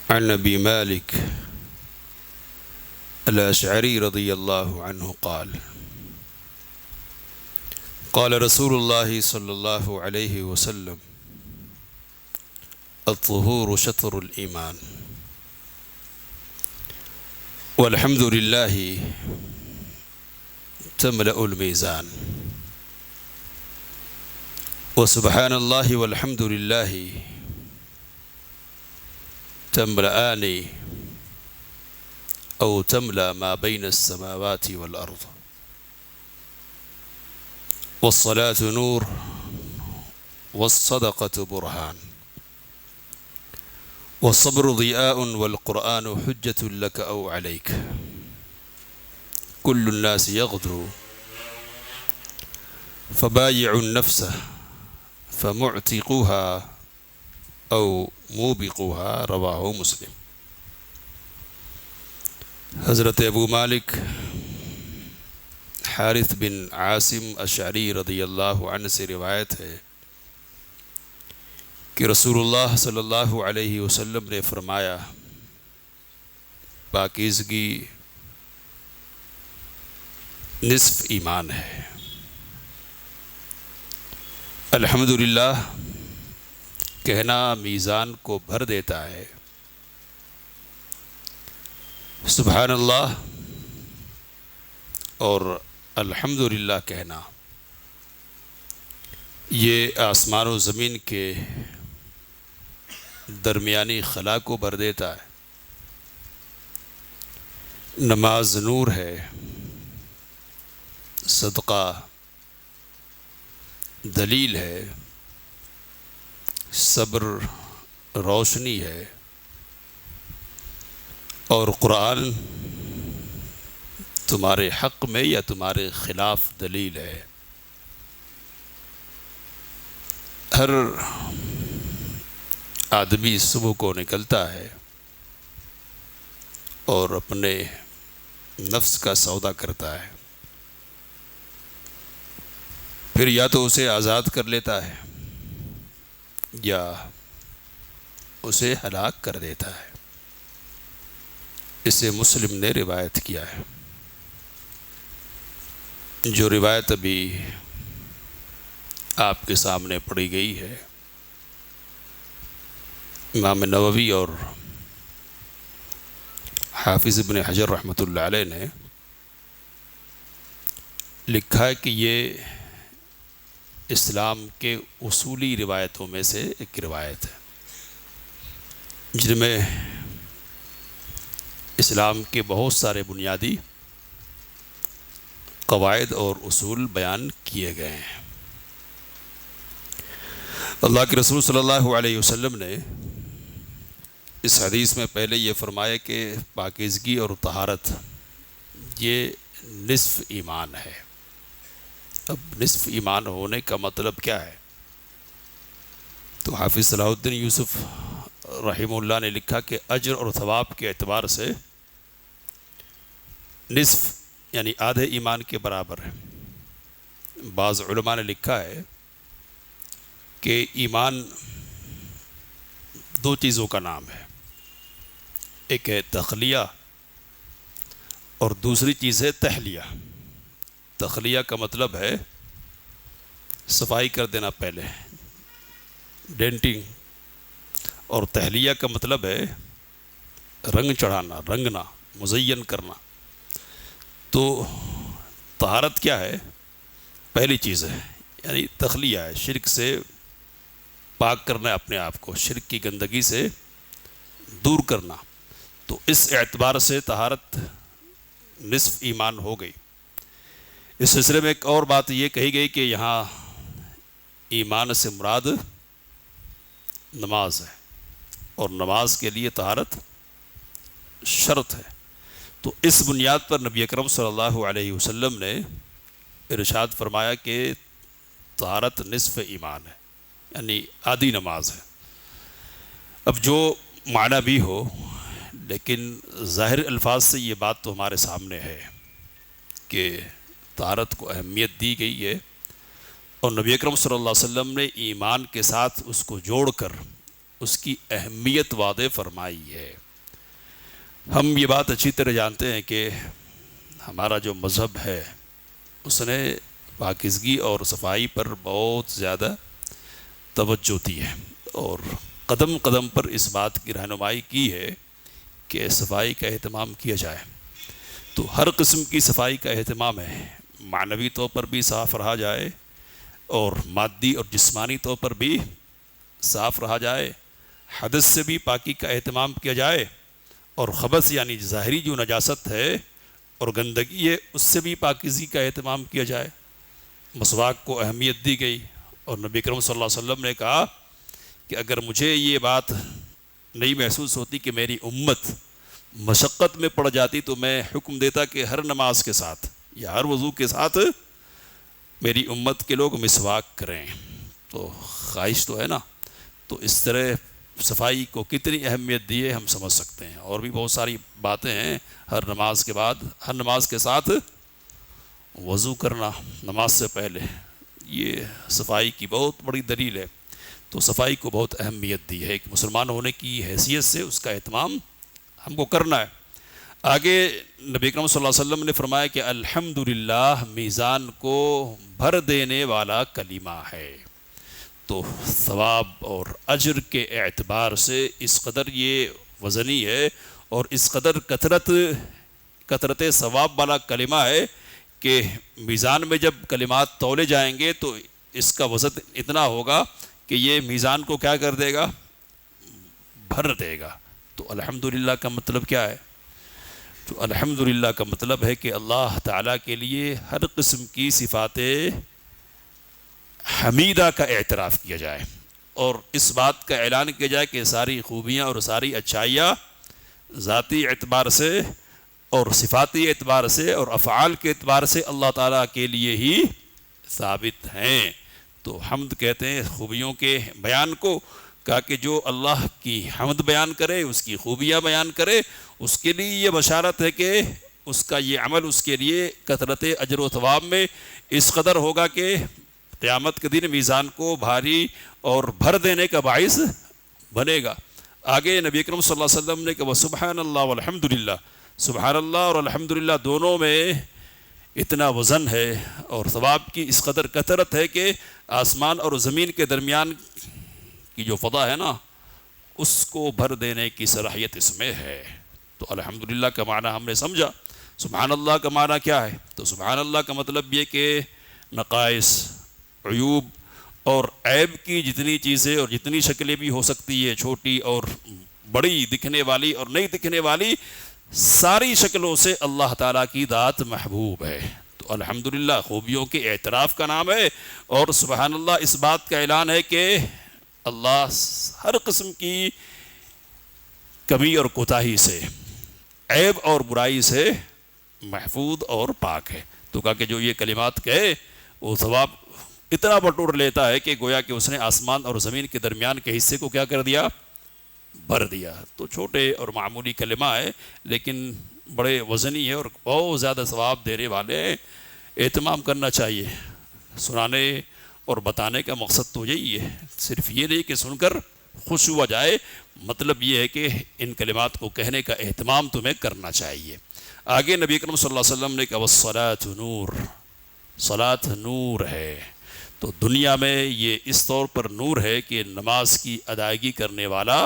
عن ابی مالک الاشعری رضی اللہ عنہ قال قال رسول اللہ صلی اللہ علیہ وسلم الطہور شطر الایمان والحمد للہ تملأ المیزان وسبحان اللہ والحمد للہ تملأان او تملأ ما بین السماوات والارض والصلاة نور والصدقة برهان والصبر ضياء والقرآن حجة لك أو عليك كل الناس يغدو فبايع النفس فمعتقوها أو موبقوها رواہ مسلم۔ حضرت ابو مالک حارث بن عاصم اشعری رضی اللہ عنہ سے روایت ہے کہ رسول اللہ صلی اللہ علیہ وسلم نے فرمایا پاکیزگی نصف ایمان ہے۔ الحمدللہ کہنا میزان کو بھر دیتا ہے۔ سبحان اللہ اور الحمدللہ کہنا یہ آسمان و زمین کے درمیانی خلا کو بھر دیتا ہے۔ نماز نور ہے، صدقہ دلیل ہے، صبر روشنی ہے، اور قرآن تمہارے حق میں یا تمہارے خلاف دلیل ہے۔ ہر آدمی صبح کو نکلتا ہے اور اپنے نفس کا سودا کرتا ہے، پھر یا تو اسے آزاد کر لیتا ہے یا اسے ہلاک کر دیتا ہے۔ اسے مسلم نے روایت کیا ہے۔ جو روایت ابھی آپ کے سامنے پڑھی گئی ہے، امام نووی اور حافظ ابن حجر رحمۃ اللہ علیہ نے لکھا ہے کہ یہ اسلام کے اصولی روایتوں میں سے ایک روایت ہے، جن میں اسلام کے بہت سارے بنیادی قواعد اور اصول بیان کیے گئے ہیں۔ اللہ کے رسول صلی اللہ علیہ وسلم نے اس حدیث میں پہلے یہ فرمایا کہ پاکیزگی اور طہارت یہ نصف ایمان ہے۔ اب نصف ایمان ہونے کا مطلب کیا ہے؟ تو حافظ صلاح الدین یوسف رحمہ اللہ نے لکھا کہ اجر اور ثواب کے اعتبار سے نصف یعنی آدھے ایمان کے برابر ہے۔ بعض علماء نے لکھا ہے کہ ایمان دو چیزوں کا نام ہے، ایک ہے تخلیہ اور دوسری چیز ہے تحلیہ۔ تخلیہ کا مطلب ہے صفائی کر دینا پہلے، ڈینٹنگ، اور تحلیہ کا مطلب ہے رنگ چڑھانا، رنگنا، مزین کرنا۔ تو طہارت کیا ہے؟ پہلی چیز ہے، یعنی تخلیہ ہے، شرک سے پاک کرنا اپنے آپ کو، شرک کی گندگی سے دور کرنا۔ تو اس اعتبار سے طہارت نصف ایمان ہو گئی۔ اس سلسلے میں ایک اور بات یہ کہی گئی کہ یہاں ایمان سے مراد نماز ہے، اور نماز کے لیے طہارت شرط ہے۔ تو اس بنیاد پر نبی اکرم صلی اللہ علیہ وسلم نے ارشاد فرمایا کہ طہارت نصف ایمان ہے، یعنی آدھی نماز ہے۔ اب جو معنی بھی ہو، لیکن ظاہر الفاظ سے یہ بات تو ہمارے سامنے ہے کہ طہارت کو اہمیت دی گئی ہے، اور نبی اکرم صلی اللہ علیہ وسلم نے ایمان کے ساتھ اس کو جوڑ کر اس کی اہمیت واضح فرمائی ہے۔ ہم یہ بات اچھی طرح جانتے ہیں کہ ہمارا جو مذہب ہے اس نے پاکیزگی اور صفائی پر بہت زیادہ توجہ دی ہے، اور قدم قدم پر اس بات کی رہنمائی کی ہے کہ صفائی کا اہتمام کیا جائے۔ تو ہر قسم کی صفائی کا اہتمام ہے، معنوی طور پر بھی صاف رہا جائے اور مادی اور جسمانی طور پر بھی صاف رہا جائے، حدث سے بھی پاکی کا اہتمام کیا جائے، اور خبث یعنی ظاہری جو نجاست ہے اور گندگی ہے اس سے بھی پاکیزگی کا اہتمام کیا جائے۔ مسواک کو اہمیت دی گئی، اور نبی کرم صلی اللہ علیہ وسلم نے کہا کہ اگر مجھے یہ بات نہیں محسوس ہوتی کہ میری امت مشقت میں پڑ جاتی تو میں حکم دیتا کہ ہر نماز کے ساتھ یا ہر وضو کے ساتھ میری امت کے لوگ مسواک کریں۔ تو خواہش تو ہے نا، تو اس طرح صفائی کو کتنی اہمیت دی ہے ہم سمجھ سکتے ہیں۔ اور بھی بہت ساری باتیں ہیں، ہر نماز کے بعد، ہر نماز کے ساتھ وضو کرنا نماز سے پہلے، یہ صفائی کی بہت بڑی دلیل ہے۔ تو صفائی کو بہت اہمیت دی ہے، ایک مسلمان ہونے کی حیثیت سے اس کا اہتمام ہم کو کرنا ہے۔ آگے نبی اکرم صلی اللہ علیہ وسلم نے فرمایا کہ الحمدللہ میزان کو بھر دینے والا کلمہ ہے۔ تو ثواب اور اجر کے اعتبار سے اس قدر یہ وزنی ہے اور اس قدر کثرت ثواب والا کلمہ ہے کہ میزان میں جب کلمات تولے جائیں گے تو اس کا وزن اتنا ہوگا کہ یہ میزان کو کیا کر دے گا، بھر دے گا۔ تو الحمدللہ کا مطلب کیا ہے؟ تو الحمدللہ کا مطلب ہے کہ اللہ تعالیٰ کے لیے ہر قسم کی صفات حمیدہ کا اعتراف کیا جائے، اور اس بات کا اعلان کیا جائے کہ ساری خوبیاں اور ساری اچھائیاں ذاتی اعتبار سے اور صفاتی اعتبار سے اور افعال کے اعتبار سے اللہ تعالیٰ کے لیے ہی ثابت ہیں۔ تو حمد کہتے ہیں خوبیوں کے بیان کو، کہا کہ جو اللہ کی حمد بیان کرے، اس کی خوبیاں بیان کرے، اس کے لیے یہ بشارت ہے کہ اس کا یہ عمل اس کے لیے کثرت اجر و ثواب میں اس قدر ہوگا کہ قیامت کے دن میزان کو بھاری اور بھر دینے کا باعث بنے گا۔ آگے نبی اکرم صلی اللہ علیہ وسلم نے کہا سبحان اللہ والحمدللہ، سبحان اللہ اور الحمدللہ دونوں میں اتنا وزن ہے اور ثواب کی اس قدر کثرت ہے کہ آسمان اور زمین کے درمیان کی جو فضا ہے نا اس کو بھر دینے کی صلاحیت اس میں ہے۔ تو الحمدللہ کا معنی ہم نے سمجھا۔ سبحان اللہ کا معنی کیا ہے؟ تو سبحان اللہ کا مطلب یہ کہ نقائص، عیوب اور عیب کی جتنی چیزیں اور جتنی شکلیں بھی ہو سکتی ہے، چھوٹی اور بڑی، دکھنے والی اور نہیں دکھنے والی، ساری شکلوں سے اللہ تعالیٰ کی ذات محبوب ہے۔ تو الحمدللہ خوبیوں کے اعتراف کا نام ہے، اور سبحان اللہ اس بات کا اعلان ہے کہ اللہ ہر قسم کی کمی اور کوتاہی سے، عیب اور برائی سے محفوظ اور پاک ہے۔ تو کہا کہ جو یہ کلمات کہے وہ ثواب اتنا بٹور لیتا ہے کہ گویا کہ اس نے آسمان اور زمین کے درمیان کے حصے کو کیا کر دیا، بھر دیا۔ تو چھوٹے اور معمولی کلمہ ہے لیکن بڑے وزنی ہے اور بہت زیادہ ثواب دینے والے ہیں۔ اہتمام کرنا چاہیے۔ سنانے اور بتانے کا مقصد تو یہی ہے، صرف یہ نہیں کہ سن کر خوش ہوا جائے، مطلب یہ ہے کہ ان کلمات کو کہنے کا اہتمام تمہیں کرنا چاہیے۔ آگے نبی اکرم صلی اللہ علیہ وسلم نے کہا والصلاۃ نور، صلاۃ نور ہے۔ تو دنیا میں یہ اس طور پر نور ہے کہ نماز کی ادائیگی کرنے والا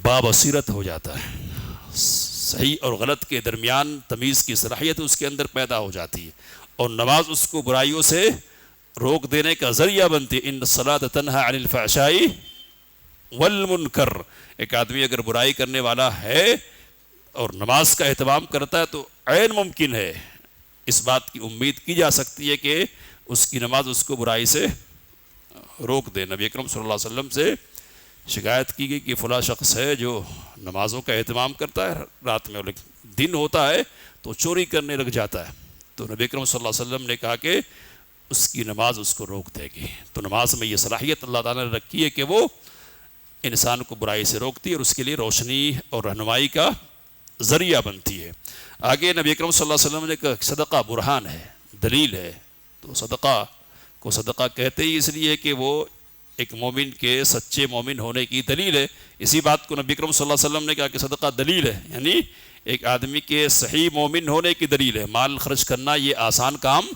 بابصیرت ہو جاتا ہے، صحیح اور غلط کے درمیان تمیز کی صلاحیت اس کے اندر پیدا ہو جاتی ہے، اور نماز اس کو برائیوں سے روک دینے کا ذریعہ بنتی ہے۔ ان الصلاۃ تنہی عن الفحشاء والمنکر۔ ایک آدمی اگر برائی کرنے والا ہے اور نماز کا اہتمام کرتا ہے تو عین ممکن ہے، اس بات کی امید کی جا سکتی ہے کہ اس کی نماز اس کو برائی سے روک دے۔ نبی اکرم صلی اللہ علیہ وسلم سے شکایت کی گئی کہ فلاں شخص ہے جو نمازوں کا اہتمام کرتا ہے، رات میں دن ہوتا ہے تو چوری کرنے لگ جاتا ہے۔ تو نبی اکرم صلی اللہ علیہ وسلم نے کہا کہ اس کی نماز اس کو روک دے گی۔ تو نماز میں یہ صلاحیت اللہ تعالیٰ نے رکھی ہے کہ وہ انسان کو برائی سے روکتی ہے اور اس کے لیے روشنی اور رہنمائی کا ذریعہ بنتی ہے۔ آگے نبی اکرم صلی اللہ علیہ وسلم نے کہا صدقہ برہان ہے، دلیل ہے۔ تو صدقہ کو صدقہ کہتے ہی اس لیے کہ وہ ایک مومن کے سچے مومن ہونے کی دلیل ہے۔ اسی بات کو نبی اکرم صلی اللہ علیہ وسلم نے کہا کہ صدقہ دلیل ہے، یعنی ایک آدمی کے صحیح مومن ہونے کی دلیل ہے۔ مال خرچ کرنا یہ آسان کام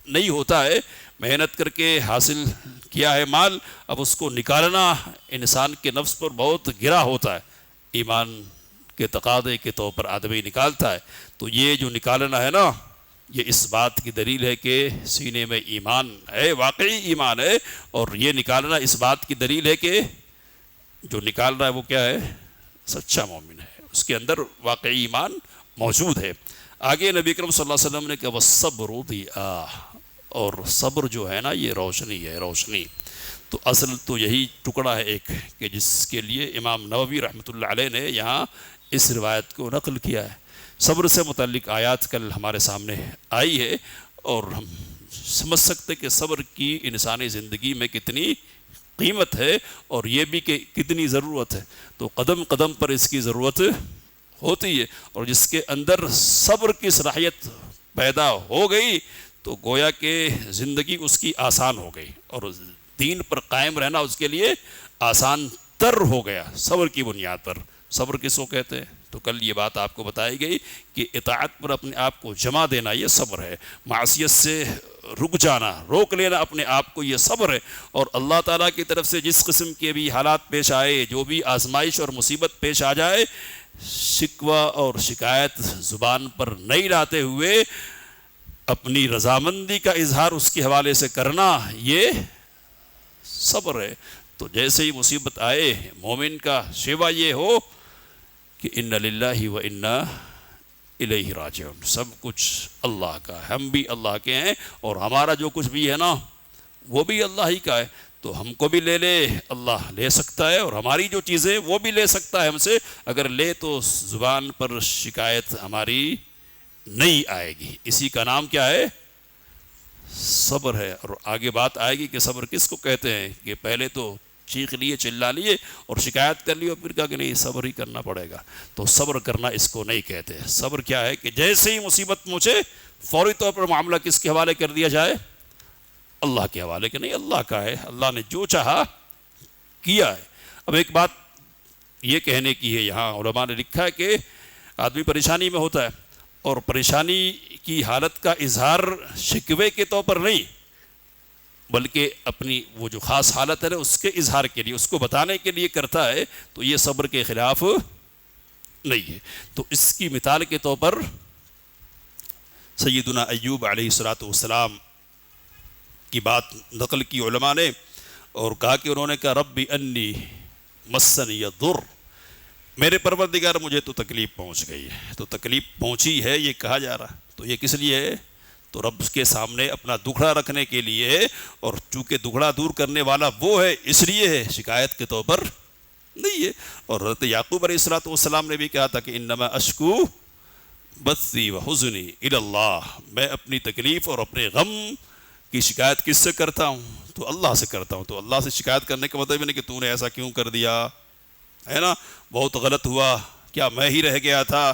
نہیں ہوتا ہے، محنت کر کے حاصل کیا ہے مال، اب اس کو نکالنا انسان کے نفس پر بہت گرا ہوتا ہے، ایمان کے تقاضے کے طور پر آدمی نکالتا ہے۔ تو یہ جو نکالنا ہے نا، یہ اس بات کی دلیل ہے کہ سینے میں ایمان ہے، واقعی ایمان ہے، اور یہ نکالنا اس بات کی دلیل ہے کہ جو نکال رہا ہے وہ کیا ہے؟ سچا مومن ہے، اس کے اندر واقعی ایمان موجود ہے۔ آگے نبی اکرم صلی اللہ علیہ وسلم نے کہا وَالصَّبْرُ ضِیَاءٌ، اور صبر جو ہے نا یہ روشنی ہے، روشنی۔ تو اصل تو یہی ٹکڑا ہے ایک کہ جس کے لیے امام نووی رحمۃ اللہ علیہ نے یہاں اس روایت کو نقل کیا ہے۔ صبر سے متعلق آیات کل ہمارے سامنے آئی ہے، اور ہم سمجھ سکتے کہ صبر کی انسانی زندگی میں کتنی قیمت ہے، اور یہ بھی کہ کتنی ضرورت ہے۔ تو قدم قدم پر اس کی ضرورت ہوتی ہے، اور جس کے اندر صبر کی صلاحیت پیدا ہو گئی تو گویا کہ زندگی اس کی آسان ہو گئی، اور دین پر قائم رہنا اس کے لیے آسان تر ہو گیا صبر کی بنیاد پر۔ صبر کس کو کہتے ہیں؟ تو کل یہ بات آپ کو بتائی گئی کہ اطاعت پر اپنے آپ کو جمع دینا یہ صبر ہے، معصیت سے رک جانا، روک لینا اپنے آپ کو، یہ صبر ہے۔ اور اللہ تعالیٰ کی طرف سے جس قسم کے بھی حالات پیش آئے، جو بھی آزمائش اور مصیبت پیش آ جائے، شکوہ اور شکایت زبان پر نہیں لاتے ہوئے اپنی رضامندی کا اظہار اس کے حوالے سے کرنا، یہ صبر ہے۔ تو جیسے ہی مصیبت آئے، مومن کا شیوا یہ ہو کہ ان للہ و انا الیہ راجعون، سب کچھ اللہ کا ہے، ہم بھی اللہ کے ہیں، اور ہمارا جو کچھ بھی ہے نا وہ بھی اللہ ہی کا ہے۔ تو ہم کو بھی لے لے، اللہ لے سکتا ہے، اور ہماری جو چیزیں وہ بھی لے سکتا ہے ہم سے، اگر لے تو زبان پر شکایت ہماری نہیں آئے گی۔ اسی کا نام کیا ہے؟ صبر ہے۔ اور آگے بات آئے گی کہ صبر کس کو کہتے ہیں، کہ پہلے تو چیخ لیے، چلا لیے اور شکایت کر لی، اور پھر کہا کہ نہیں صبر ہی کرنا پڑے گا۔ تو صبر کرنا اس کو نہیں کہتے۔ صبر کیا ہے کہ جیسے ہی مصیبت پہنچے فوری طور پر معاملہ کس کے حوالے کر دیا جائے؟ اللہ کے حوالے، کہ نہیں اللہ کا ہے، اللہ نے جو چاہا کیا ہے۔ اب ایک بات یہ کہنے کی ہے، یہاں علماء نے لکھا ہے کہ آدمی پریشانی میں ہوتا ہے، اور پریشانی کی حالت کا اظہار شکوے کے طور پر نہیں، بلکہ اپنی وہ جو خاص حالت ہے نا اس کے اظہار کے لیے، اس کو بتانے کے لیے کرتا ہے، تو یہ صبر کے خلاف نہیں ہے۔ تو اس کی مثال کے طور پر سیدنا ایوب علیہ السلام کی بات نقل کی علماء نے، اور کہا کہ انہوں نے کہا ربی انی مسنی الضر، میرے پروردگار مجھے تو تکلیف پہنچ گئی ہے۔ تو تکلیف پہنچی ہے یہ کہا جا رہا، تو یہ کس لیے ہے؟ تو رب کے سامنے اپنا دکھڑا رکھنے کے لیے، اور چونکہ دکھڑا دور کرنے والا وہ ہے اس لیے ہے، شکایت کے طور پر نہیں ہے۔ اور حضرت یعقوب علیہ السلام نے بھی کہا تھا کہ انما اشکو بثی وحزنی الی اللہ، میں اپنی تکلیف اور اپنے غم کی شکایت کس سے کرتا ہوں؟ تو اللہ سے کرتا ہوں۔ تو اللہ سے شکایت کرنے کا مطلب نہیں کہ تو نے ایسا کیوں کر دیا، ہے نا، بہت غلط ہوا، کیا میں ہی رہ گیا تھا،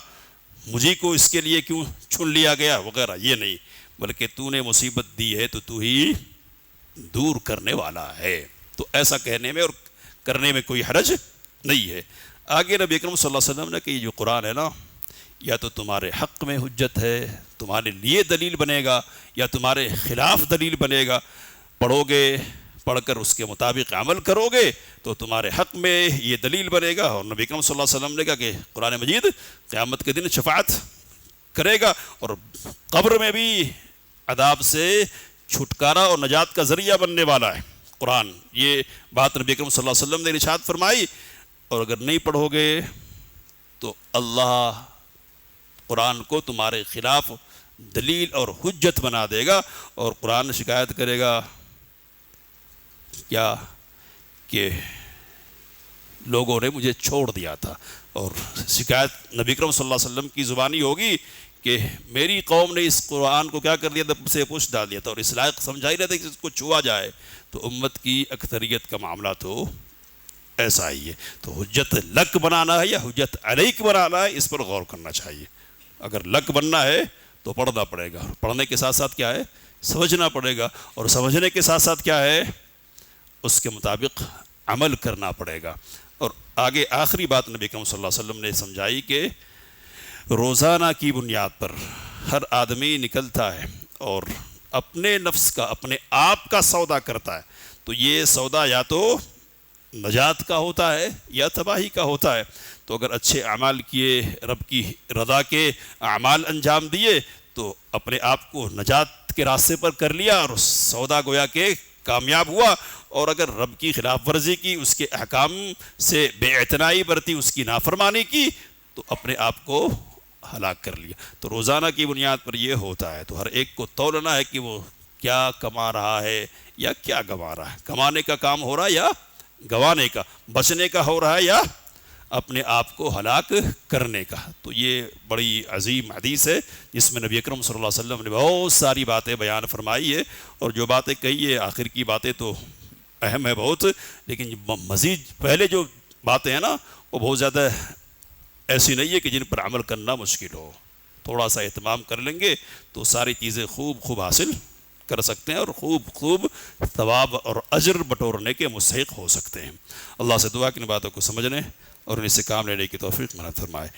مجھے کو اس کے لیے کیوں چن لیا گیا وغیرہ، یہ نہیں، بلکہ تو نے مصیبت دی ہے تو ہی دور کرنے والا ہے۔ تو ایسا کہنے میں اور کرنے میں کوئی حرج نہیں ہے۔ آگے نبی اکرم صلی اللہ علیہ وسلم نے کہ یہ جو قرآن ہے نا، یا تو تمہارے حق میں حجت ہے، تمہارے لیے دلیل بنے گا، یا تمہارے خلاف دلیل بنے گا۔ پڑھو گے، پڑھ کر اس کے مطابق عمل کرو گے تو تمہارے حق میں یہ دلیل بنے گا۔ اور نبی اکرم صلی اللہ علیہ وسلم نے کہا کہ قرآن مجید قیامت کے دن شفاعت کرے گا، اور قبر میں بھی عذاب سے چھٹکارا اور نجات کا ذریعہ بننے والا ہے قرآن۔ یہ بات نبی اکرم صلی اللہ علیہ وسلم نے ارشاد فرمائی۔ اور اگر نہیں پڑھو گے تو اللہ قرآن کو تمہارے خلاف دلیل اور حجت بنا دے گا، اور قرآن شکایت کرے گا کیا کہ لوگوں نے مجھے چھوڑ دیا تھا، اور شکایت نبی اکرم صلی اللہ علیہ وسلم کی زبانی ہوگی کہ میری قوم نے اس قرآن کو کیا کر دیا تھا، سے پوچھ ڈال دیا تھا، اور اس لائق سمجھا ہی رہتا کہ اس کو چھوا جائے۔ تو امت کی اکثریت کا معاملہ تو ایسا ہی ہے۔ تو حجت لک بنانا ہے یا حجت علیک بنانا ہے، اس پر غور کرنا چاہیے۔ اگر لک بننا ہے تو پڑھنا پڑے گا، پڑھنے کے ساتھ ساتھ کیا ہے، سمجھنا پڑے گا، اور سمجھنے کے ساتھ ساتھ کیا ہے، اس کے مطابق عمل کرنا پڑے گا۔ اور آگے آخری بات نبی کریم صلی اللہ علیہ وسلم نے سمجھائی کہ روزانہ کی بنیاد پر ہر آدمی نکلتا ہے اور اپنے نفس کا، اپنے آپ کا سودا کرتا ہے، تو یہ سودا یا تو نجات کا ہوتا ہے یا تباہی کا ہوتا ہے۔ تو اگر اچھے اعمال کیے، رب کی رضا کے اعمال انجام دیے، تو اپنے آپ کو نجات کے راستے پر کر لیا اور سودا گویا کہ کامیاب ہوا۔ اور اگر رب کی خلاف ورزی کی، اس کے احکام سے بے اعتنائی برتی، اس کی نافرمانی کی، تو اپنے آپ کو ہلاک کر لیا۔ تو روزانہ کی بنیاد پر یہ ہوتا ہے، تو ہر ایک کو تولنا ہے کہ وہ کیا کما رہا ہے یا کیا گنوا رہا ہے، کمانے کا کام ہو رہا ہے یا گنوانے کا، بچنے کا ہو رہا ہے یا اپنے آپ کو ہلاک کرنے کا۔ تو یہ بڑی عظیم حدیث ہے جس میں نبی اکرم صلی اللہ علیہ وسلم نے بہت ساری باتیں بیان فرمائی ہے، اور جو باتیں کہی ہے آخر کی باتیں تو اہم ہے بہت، لیکن مزید پہلے جو باتیں ہیں نا وہ بہت زیادہ ایسی نہیں ہے کہ جن پر عمل کرنا مشکل ہو۔ تھوڑا سا اہتمام کر لیں گے تو ساری چیزیں خوب حاصل کر سکتے ہیں اور خوب ثواب اور اجر بٹورنے کے مستحق ہو سکتے ہیں۔ اللہ سے دعا کہ ان باتوں کو سمجھنے اور ان سے کام لینے کی توفیق عنایت فرمائے۔